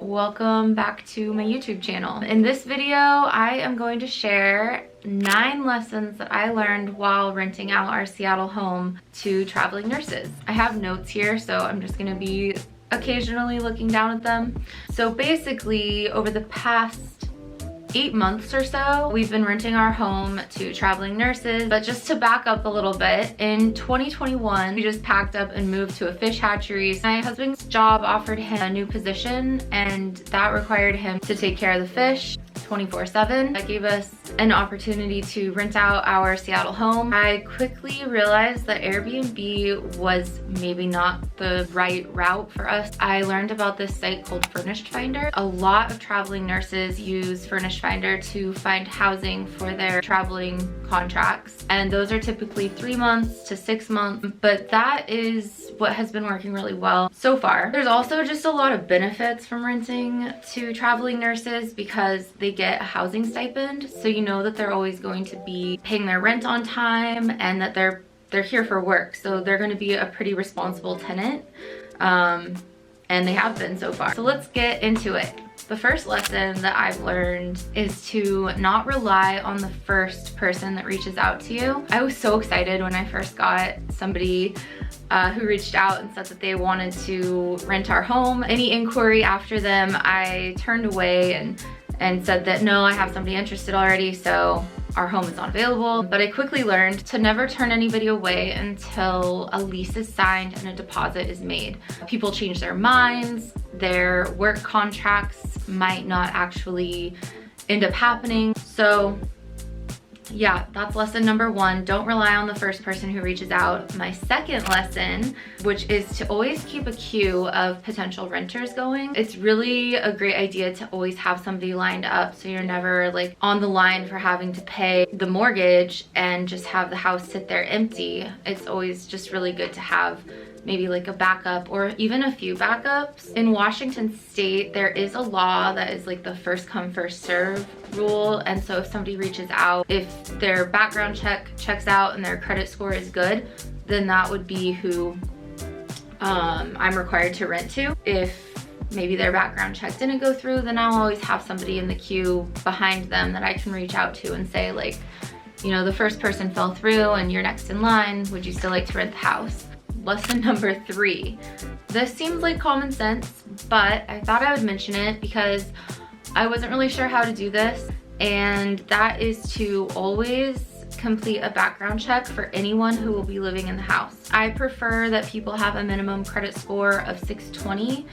welcome back to my YouTube channel. In this video, I am going to share 9 lessons that I learned while renting out our Seattle home to traveling nurses. I have notes here, so I'm just gonna be occasionally looking down at them. So basically, over the past 8 months or so, we've been renting our home to traveling nurses. But just to back up a little bit, in 2021, we just packed up and moved to a fish hatchery. My husband's job offered him a new position, and that required him to take care of the fish 24/7. That gave us an opportunity to rent out our Seattle home. I quickly realized that Airbnb was maybe not the right route for us. I learned about this site called Furnished. A lot of traveling nurses use Furnished to find housing for their traveling contracts, and those are typically 3 months to 6 months, but that is what has been working really well so far. There's also just a lot of benefits from renting to traveling nurses because they get a housing stipend, so you know that they're always going to be paying their rent on time and that they're here for work, so they're going to be a pretty responsible tenant, and they have been so far. So let's get into it. The first lesson that I've learned is to not rely on the first person that reaches out to you. I was so excited when I first got somebody who reached out and said that they wanted to rent our home. Any inquiry after them, I turned away and said that no, I have somebody interested already, so our home is not available. But I quickly learned to never turn anybody away until a lease is signed and a deposit is made. People change their minds, their work contracts might not actually end up happening. So yeah, that's lesson number 1. Don't rely on the first person who reaches out. My second lesson, which is to always keep a queue of potential renters going. It's really a great idea to always have somebody lined up so you're never like on the line for having to pay the mortgage and just have the house sit there empty. It's always just really good to have maybe like a backup or even a few backups. In Washington state, there is a law that is like the first come first serve rule, and so if somebody reaches out, if their background checks out and their credit score is good, then that would be who I'm required to rent to. If maybe their background check didn't go through, then I'll always have somebody in the queue behind them that I can reach out to and say like, you know, the first person fell through and you're next in line, would you still like to rent the house? Lesson number 3. This seems like common sense, but I thought I would mention it because I wasn't really sure how to do this, and that is to always complete a background check for anyone who will be living in the house. I prefer that people have a minimum credit score of 620,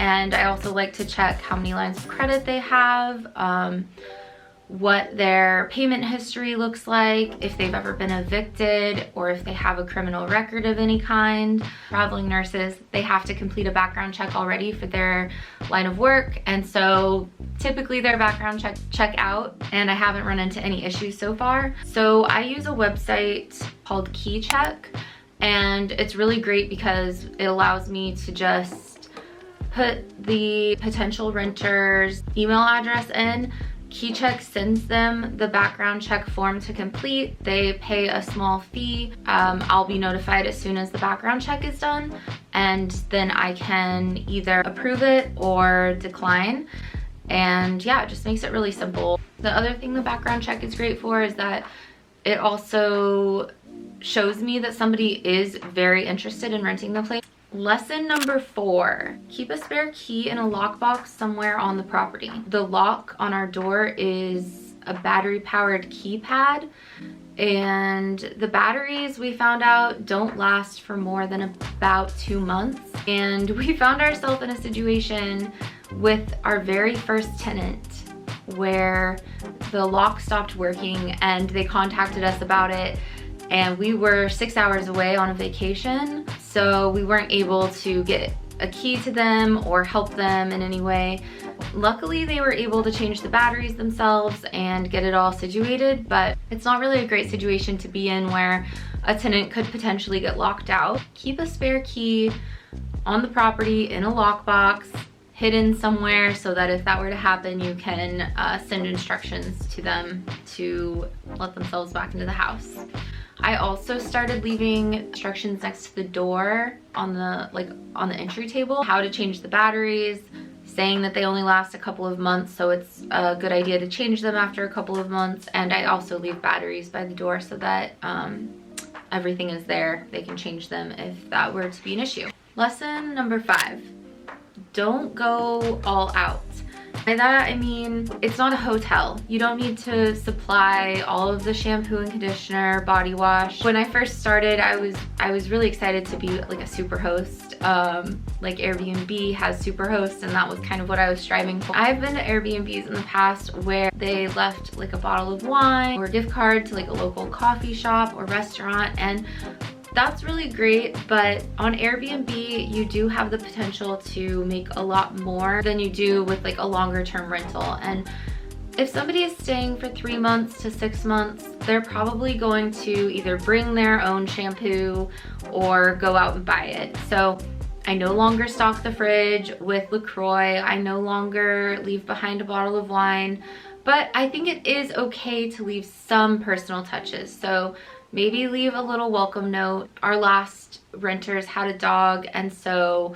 and I also like to check how many lines of credit they have, what their payment history looks like, if they've ever been evicted, or if they have a criminal record of any kind. Traveling nurses, they have to complete a background check already for their line of work, and so typically their background check out, and I haven't run into any issues so far. So I use a website called KeyCheck, and it's really great because it allows me to just put the potential renter's email address in. KeyCheck sends them the background check form to complete. They pay a small fee. I'll be notified as soon as the background check is done, and then I can either approve it or decline. And yeah, it just makes it really simple. The other thing the background check is great for is that it also shows me that somebody is very interested in renting the place. Lesson number 4, keep a spare key in a lockbox somewhere on the property. The lock on our door is a battery powered keypad, and the batteries, we found out, don't last for more than about 2 months. And we found ourselves in a situation with our very first tenant where the lock stopped working, and they contacted us about it, and we were 6 hours away on a vacation, so we weren't able to get a key to them or help them in any way. Luckily, they were able to change the batteries themselves and get it all situated, but it's not really a great situation to be in where a tenant could potentially get locked out. Keep a spare key on the property in a lockbox, hidden somewhere, so that if that were to happen, you can send instructions to them to let themselves back into the house. I also started leaving instructions next to the door on the entry table, how to change the batteries, saying that they only last a couple of months, so it's a good idea to change them after a couple of months. And I also leave batteries by the door so that everything is there. They can change them if that were to be an issue. Lesson number 5, don't go all out. By that I mean, it's not a hotel. You don't need to supply all of the shampoo and conditioner, body wash. When I first started, I was really excited to be like a super host. Like Airbnb has super hosts, and that was kind of what I was striving for. I've been to Airbnbs in the past where they left like a bottle of wine or a gift card to like a local coffee shop or restaurant, and that's really great, but on Airbnb, you do have the potential to make a lot more than you do with like a longer term rental. And if somebody is staying for 3 months to 6 months, they're probably going to either bring their own shampoo or go out and buy it. So I no longer stock the fridge with LaCroix. I no longer leave behind a bottle of wine, but I think it is okay to leave some personal touches. So maybe leave a little welcome note. Our last renters had a dog, and so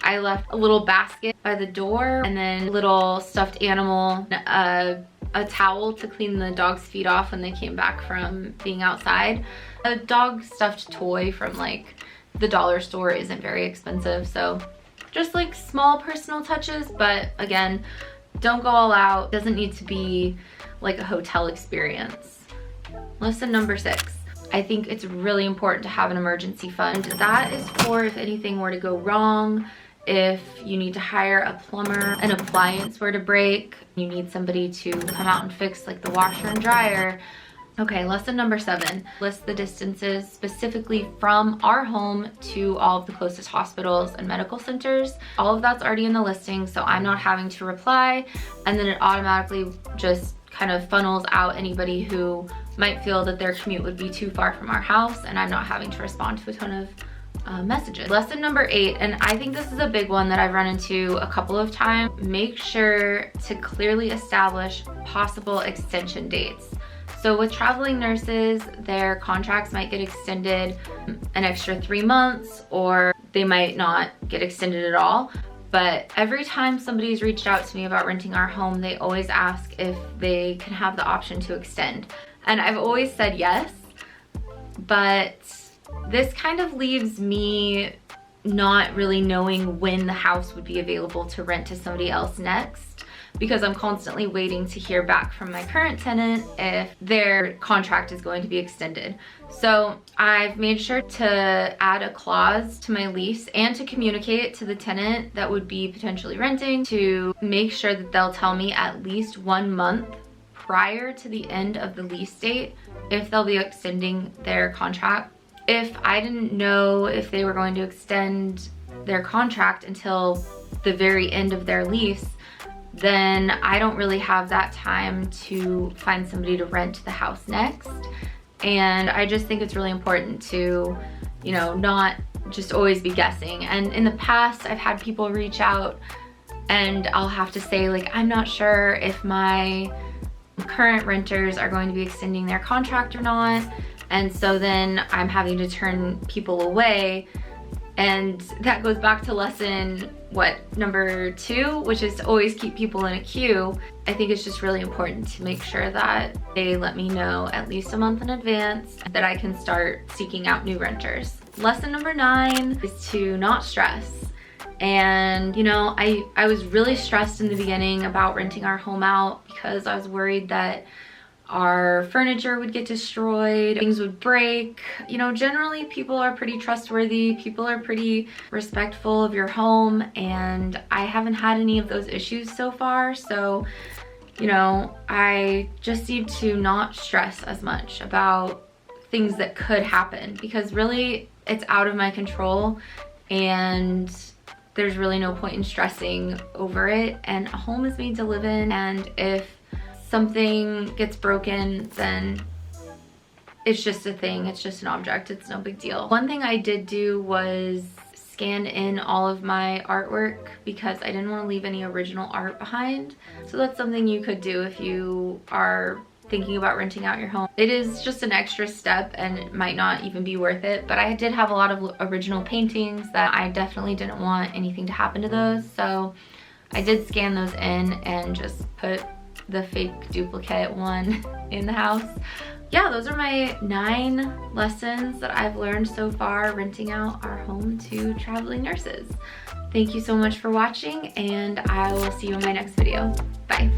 I left a little basket by the door, and then a little stuffed animal, a towel to clean the dog's feet off when they came back from being outside. A dog stuffed toy from like the dollar store isn't very expensive, so just like small personal touches, but again, don't go all out. Doesn't need to be like a hotel experience. Lesson number 6. I think it's really important to have an emergency fund. That is for if anything were to go wrong, if you need to hire a plumber, an appliance were to break, you need somebody to come out and fix like the washer and dryer. Okay, lesson number 7, list the distances specifically from our home to all of the closest hospitals and medical centers. All of that's already in the listing, so I'm not having to reply, and then it automatically just kind of funnels out anybody who might feel that their commute would be too far from our house, and I'm not having to respond to a ton of messages. Lesson number 8, and I think this is a big one that I've run into a couple of times. Make sure to clearly establish possible extension dates. So with traveling nurses, their contracts might get extended an extra 3 months, or they might not get extended at all. But every time somebody's reached out to me about renting our home, they always ask if they can have the option to extend. And I've always said yes, but this kind of leaves me not really knowing when the house would be available to rent to somebody else next, because I'm constantly waiting to hear back from my current tenant if their contract is going to be extended. So I've made sure to add a clause to my lease and to communicate it to the tenant that would be potentially renting, to make sure that they'll tell me at least 1 month prior to the end of the lease date if they'll be extending their contract. If I didn't know if they were going to extend their contract until the very end of their lease, then I don't really have that time to find somebody to rent the house next. And I just think it's really important to, you know, not just always be guessing. And in the past, I've had people reach out and I'll have to say like, I'm not sure if my current renters are going to be extending their contract or not. And so then I'm having to turn people away. And that goes back to lesson, number 2, which is to always keep people in a queue. I think it's just really important to make sure that they let me know at least a month in advance that I can start seeking out new renters. Lesson number 9 is to not stress. And you know, I was really stressed in the beginning about renting our home out because I was worried that our furniture would get destroyed, things would break. You know, generally people are pretty trustworthy, people are pretty respectful of your home, and I haven't had any of those issues so far. So, you know, I just need to not stress as much about things that could happen, because really it's out of my control and there's really no point in stressing over it. And a home is made to live in, and if something gets broken, then it's just a thing, it's just an object, it's no big deal. One thing I did do was scan in all of my artwork because I didn't want to leave any original art behind. So that's something you could do if you are thinking about renting out your home. It is just an extra step and it might not even be worth it, but I did have a lot of original paintings that I definitely didn't want anything to happen to those. So I did scan those in and just put the fake duplicate one in the house. Yeah, those are my 9 lessons that I've learned so far renting out our home to traveling nurses. Thank you so much for watching, and I will see you in my next video. Bye.